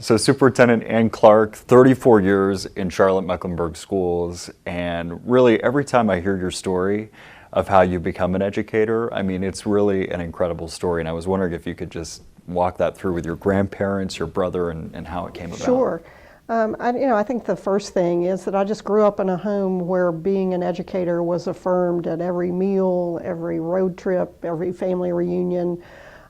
So Superintendent Ann Clark, 34 years in Charlotte-Mecklenburg schools, and really every time I hear your story of how you become an educator, I mean, it's really an incredible story, and I was wondering if you could just walk that through with your grandparents, your brother, and how it came about. Sure. I think the first thing is that I just grew up in a home where being an educator was affirmed at every meal, every road trip, every family reunion.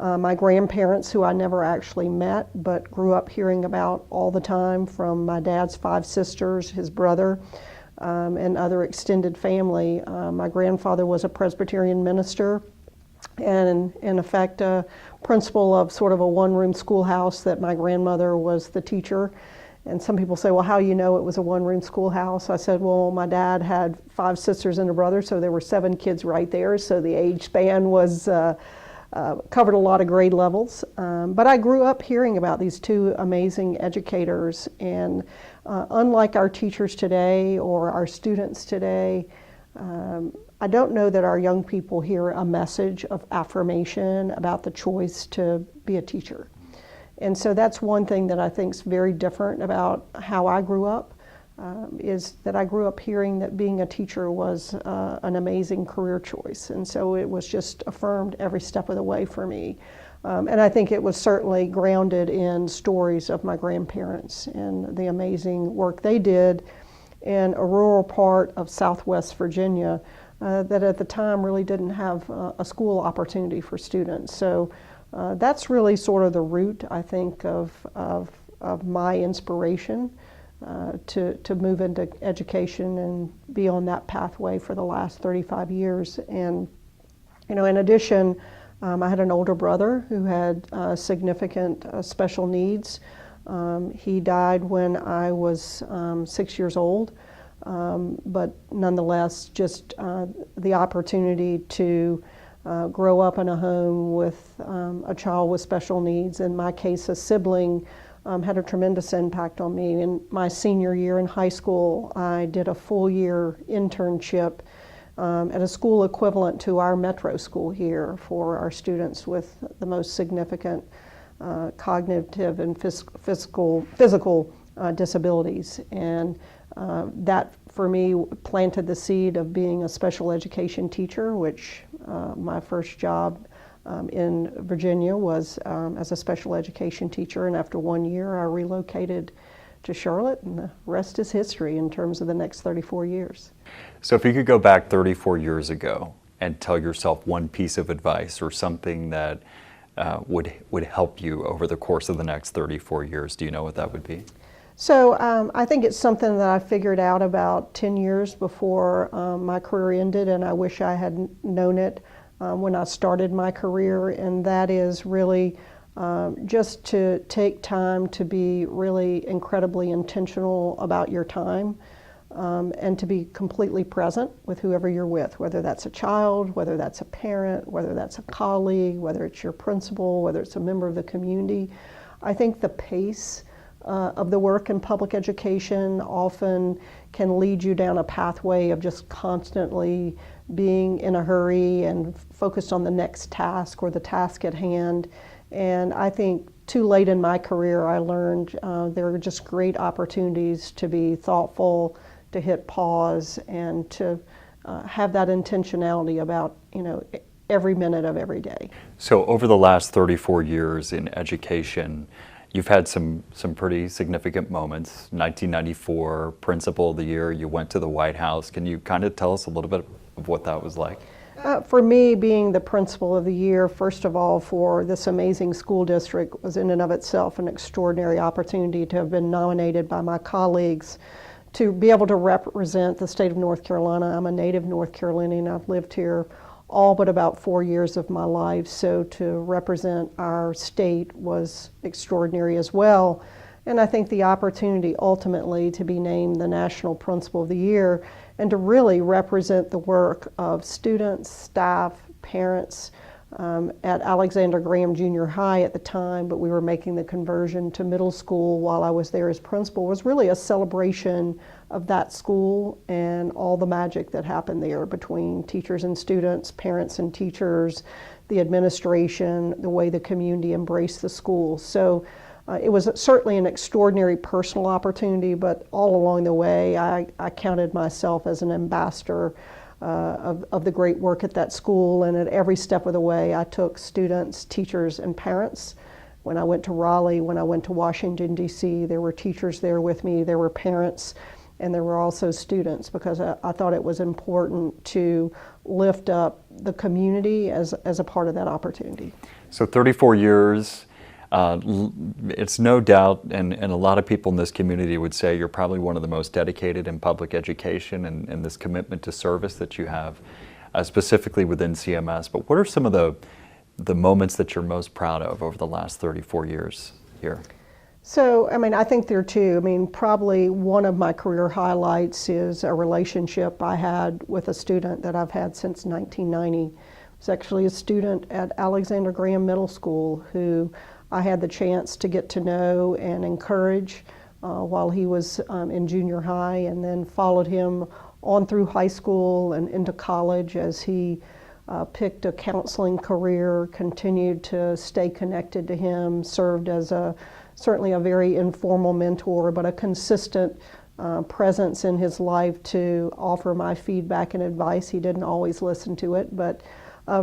My grandparents, who I never actually met, but grew up hearing about all the time from my dad's 5 sisters, his brother, and other extended family. My grandfather was a Presbyterian minister and in effect a principal of sort of a one-room schoolhouse that my grandmother was the teacher. And some people say, well, how do you know it was a one-room schoolhouse? I said, well, my dad had 5 sisters and a brother, so there were 7 kids right there, so the age span was covered a lot of grade levels. But I grew up hearing about these 2 amazing educators, and unlike our teachers today or our students today, I don't know that our young people hear a message of affirmation about the choice to be a teacher. And so that's one thing that I think is very different about how I grew up, is that I grew up hearing that being a teacher was an amazing career choice. And so it was just affirmed every step of the way for me. And I think it was certainly grounded in stories of my grandparents and the amazing work they did in a rural part of Southwest Virginia that at the time really didn't have a school opportunity for students. So that's really sort of the root, I think, of my inspiration to move into education and be on that pathway for the last 35 years. And, in addition, I had an older brother who had significant special needs. He died when I was 6 years old, but nonetheless, just the opportunity to grow up in a home with a child with special needs, in my case a sibling, had a tremendous impact on me. In my senior year in high school, I did a full-year internship at a school equivalent to our metro school here for our students with the most significant cognitive and physical disabilities. And that, for me, planted the seed of being a special education teacher, which my first job in Virginia was as a special education teacher, and after 1 year I relocated to Charlotte, and the rest is history in terms of the next 34 years. So if you could go back 34 years ago and tell yourself one piece of advice or something that would help you over the course of the next 34 years, do you know what that would be? So I think it's something that I figured out about 10 years before my career ended, and I wish I had known it when I started my career, and that is really just to take time to be really incredibly intentional about your time and to be completely present with whoever you're with, whether that's a child, whether that's a parent, whether that's a colleague, whether it's your principal, whether it's a member of the community. I think the pace of the work in public education often can lead you down a pathway of just constantly being in a hurry and focused on the next task or the task at hand. And I think too late in my career I learned there are just great opportunities to be thoughtful, to hit pause, and to have that intentionality about every minute of every day. So over the last 34 years in education, you've had some pretty significant moments. 1994, Principal of the Year, you went to the White House. Can you kind of tell us a little bit of what that was like? For me, being the Principal of the Year, first of all, for this amazing school district was in and of itself an extraordinary opportunity to have been nominated by my colleagues to be able to represent the state of North Carolina. I'm a native North Carolinian. I've lived here all but about 4 years of my life, so to represent our state was extraordinary as well. And I think the opportunity ultimately to be named the National Principal of the Year and to really represent the work of students, staff, parents at Alexander Graham Junior High at the time, but we were making the conversion to middle school while I was there as principal, was really a celebration of that school and all the magic that happened there between teachers and students, parents and teachers, the administration, the way the community embraced the school. So It was certainly an extraordinary personal opportunity, but all along the way, I counted myself as an ambassador of the great work at that school, and at every step of the way, I took students, teachers, and parents. When I went to Raleigh, when I went to Washington, D.C., there were teachers there with me, there were parents, and there were also students, because I thought it was important to lift up the community as a part of that opportunity. So 34 years, it's no doubt, and a lot of people in this community would say you're probably one of the most dedicated in public education and this commitment to service that you have, specifically within CMS. But what are some of the moments that you're most proud of over the last 34 years here? So, I think there are two. Probably one of my career highlights is a relationship I had with a student that I've had since 1990. It's actually a student at Alexander Graham Middle School who I had the chance to get to know and encourage while he was in junior high, and then followed him on through high school and into college as he picked a counseling career, continued to stay connected to him, served as certainly a very informal mentor, but a consistent presence in his life to offer my feedback and advice. He didn't always listen to it, but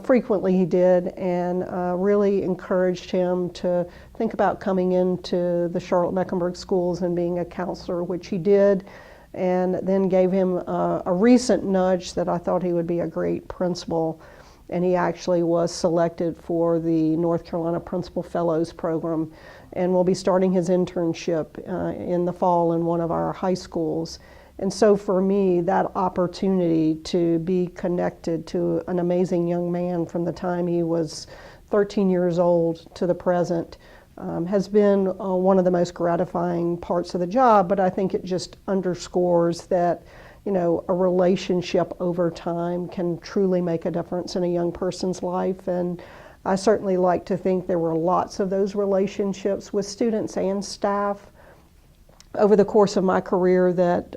frequently he did, and really encouraged him to think about coming into the Charlotte-Mecklenburg schools and being a counselor, which he did, and then gave him a recent nudge that I thought he would be a great principal. And he actually was selected for the North Carolina Principal Fellows Program, and will be starting his internship in the fall in one of our high schools. And so for me, that opportunity to be connected to an amazing young man from the time he was 13 years old to the present has been one of the most gratifying parts of the job. But I think it just underscores that a relationship over time can truly make a difference in a young person's life. And I certainly like to think there were lots of those relationships with students and staff over the course of my career that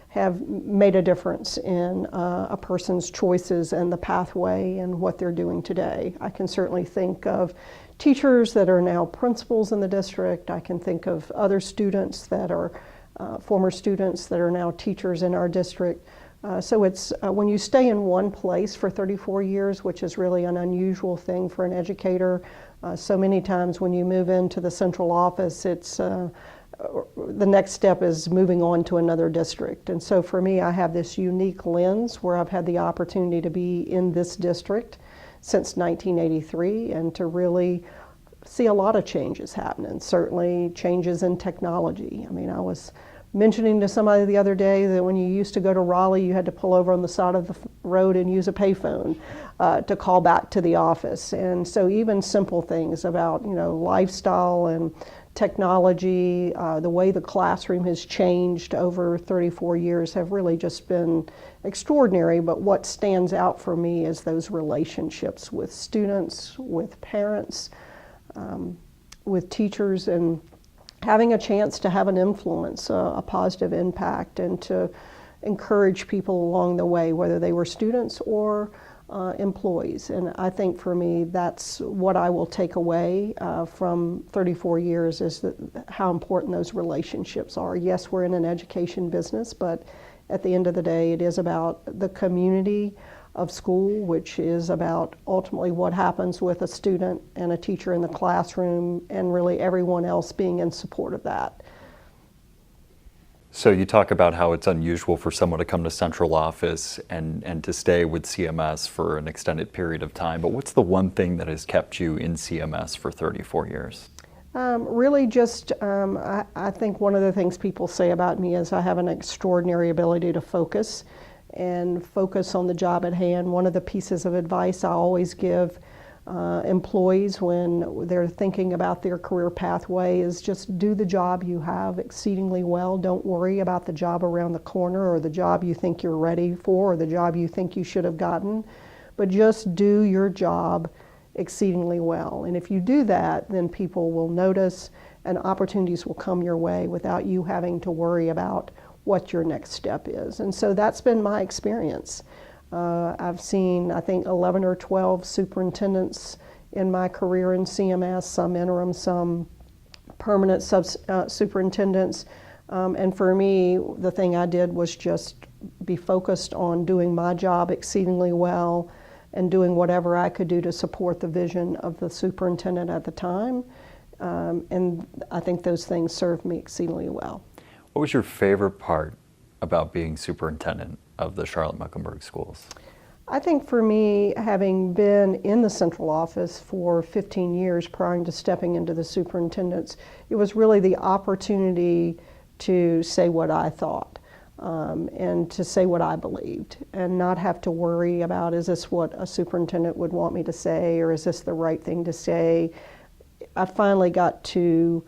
have made a difference in a person's choices and the pathway and what they're doing today. I can certainly think of teachers that are now principals in the district. I can think of other students that are former students that are now teachers in our district. So it's when you stay in one place for 34 years, which is really an unusual thing for an educator. So many times when you move into the central office, it's the next step is moving on to another district. And so for me, I have this unique lens where I've had the opportunity to be in this district since 1983 and to really see a lot of changes happening, certainly changes in technology. I was mentioning to somebody the other day that when you used to go to Raleigh, you had to pull over on the side of the road and use a payphone to call back to the office. And so even simple things about, lifestyle and technology, the way the classroom has changed over 34 years have really just been extraordinary. But what stands out for me is those relationships with students, with parents, with teachers, and having a chance to have an influence, a positive impact, and to encourage people along the way, whether they were students or employees. And I think for me, that's what I will take away from 34 years is how important those relationships are. Yes, we're in an education business, but at the end of the day, it is about the community of school, which is about ultimately what happens with a student and a teacher in the classroom, and really everyone else being in support of that. So you talk about how it's unusual for someone to come to central office and to stay with CMS for an extended period of time, but what's the one thing that has kept you in CMS for 34 years? Really just, I think one of the things people say about me is I have an extraordinary ability to focus and focus on the job at hand. One of the pieces of advice I always give employees when they're thinking about their career pathway is just do the job you have exceedingly well. Don't worry about the job around the corner or the job you think you're ready for or the job you think you should have gotten, but just do your job exceedingly well. And if you do that, then people will notice and opportunities will come your way without you having to worry about what your next step is. And so that's been my experience. I've seen, I think, 11 or 12 superintendents in my career in CMS, some interim, some permanent superintendents. And for me, the thing I did was just be focused on doing my job exceedingly well and doing whatever I could do to support the vision of the superintendent at the time. And I think those things served me exceedingly well. What was your favorite part about being superintendent of the Charlotte-Mecklenburg schools? I think for me, having been in the central office for 15 years prior to stepping into the superintendent's, it was really the opportunity to say what I thought and to say what I believed and not have to worry about, is this what a superintendent would want me to say, or is this the right thing to say? I finally got to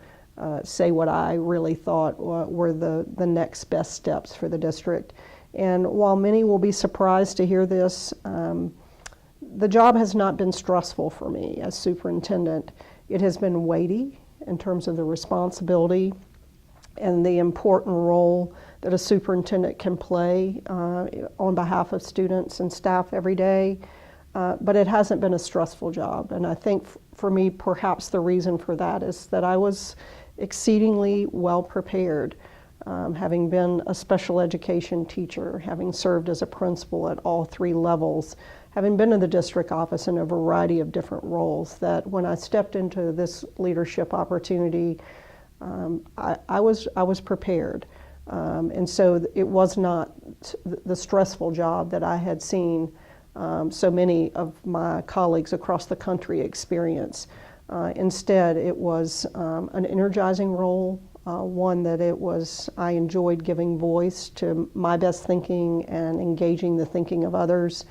say what I really thought were the next best steps for the district. And while many will be surprised to hear this, the job has not been stressful for me as superintendent. It has been weighty in terms of the responsibility and the important role that a superintendent can play on behalf of students and staff every day. But it hasn't been a stressful job. And I think for me, perhaps the reason for that is that I was exceedingly well prepared. Having been a special education teacher, having served as a principal at all 3 levels, having been in the district office in a variety of different roles, that when I stepped into this leadership opportunity, I was prepared. And so it was not the stressful job that I had seen so many of my colleagues across the country experience. Instead, it was an energizing role, one that I enjoyed giving voice to my best thinking and engaging the thinking of others,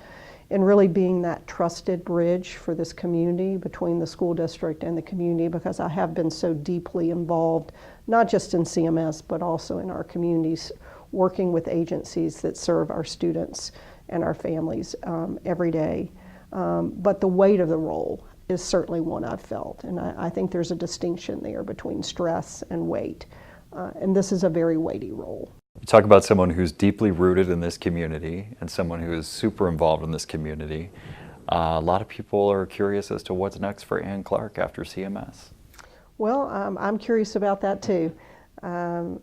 and really being that trusted bridge for this community between the school district and the community, because I have been so deeply involved, not just in CMS, but also in our communities, working with agencies that serve our students and our families every day. But the weight of the role is certainly one I've felt, and I think there's a distinction there between stress and weight, and this is a very weighty role. You talk about someone who's deeply rooted in this community and someone who is super involved in this community. A lot of people are curious as to what's next for Ann Clark after CMS. Well, I'm curious about that too. I'm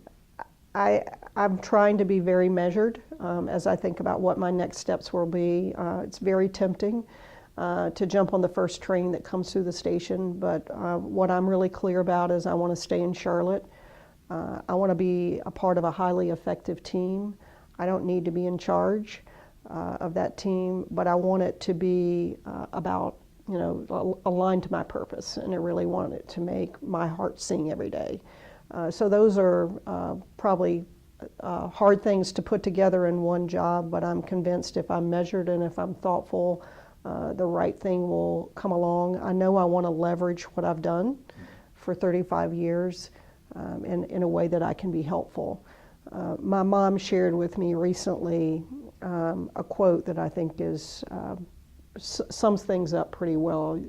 trying to be very measured as I think about what my next steps will be. It's very tempting to jump on the first train that comes through the station, but what I'm really clear about is I want to stay in Charlotte. I want to be a part of a highly effective team. I don't need to be in charge of that team, but I want it to be about, aligned to my purpose, and I really want it to make my heart sing every day. So those are probably hard things to put together in one job, but I'm convinced if I'm measured and if I'm thoughtful, the right thing will come along. I know I want to leverage what I've done for 35 years in a way that I can be helpful. My mom shared with me recently a quote that I think sums things up pretty well.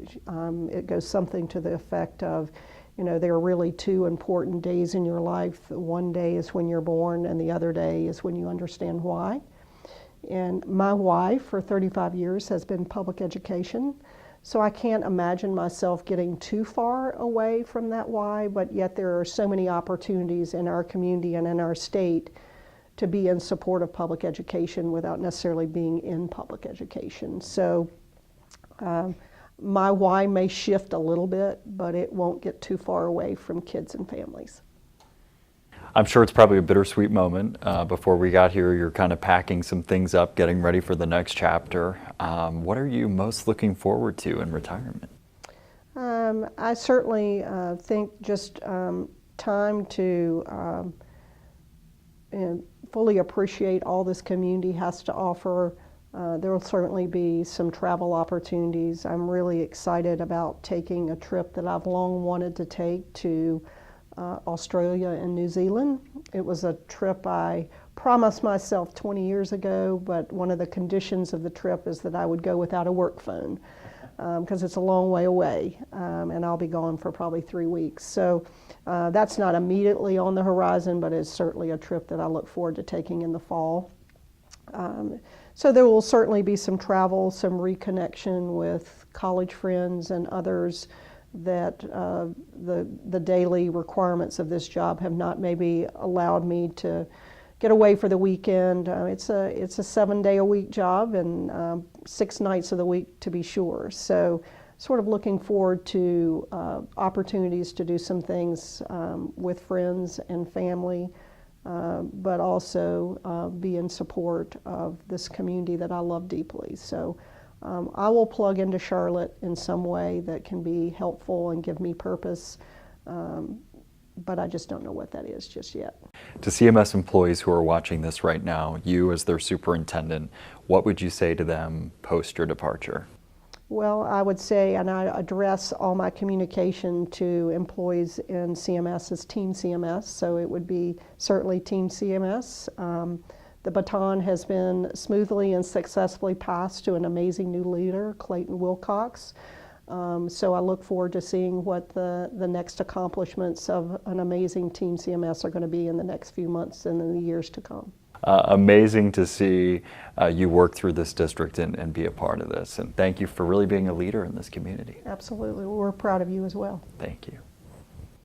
It goes something to the effect of, there are really 2 important days in your life. One day is when you're born, and the other day is when you understand why. And my why for 35 years has been public education. So I can't imagine myself getting too far away from that why, but yet there are so many opportunities in our community and in our state to be in support of public education without necessarily being in public education. So my why may shift a little bit, but it won't get too far away from kids and families. I'm sure it's probably a bittersweet moment. Before we got here, you're kind of packing some things up, getting ready for the next chapter. What are you most looking forward to in retirement? I certainly think just time to fully appreciate all this community has to offer. There will certainly be some travel opportunities. I'm really excited about taking a trip that I've long wanted to take to Australia and New Zealand. It was a trip I promised myself 20 years ago, but one of the conditions of the trip is that I would go without a work phone because it's a long way away, and I'll be gone for probably 3 weeks. So that's not immediately on the horizon, but it's certainly a trip that I look forward to taking in the fall. So there will certainly be some travel, some reconnection with college friends and others that the daily requirements of this job have not maybe allowed me to get away for the weekend. It's a 7-day-a-week job and 6 nights of the week to be sure. So sort of looking forward to opportunities to do some things with friends and family, but also be in support of this community that I love deeply. So I will plug into Charlotte in some way that can be helpful and give me purpose, but I just don't know what that is just yet. To CMS employees who are watching this right now, you as their superintendent, what would you say to them post your departure? Well, I would say, and I address all my communication to employees in CMS as Team CMS, so it would be certainly Team CMS. The baton has been smoothly and successfully passed to an amazing new leader, Clayton Wilcox. So I look forward to seeing what the next accomplishments of an amazing Team CMS are going to be in the next few months and in the years to come. Amazing to see you work through this district and be a part of this. And thank you for really being a leader in this community. Absolutely. We're proud of you as well. Thank you.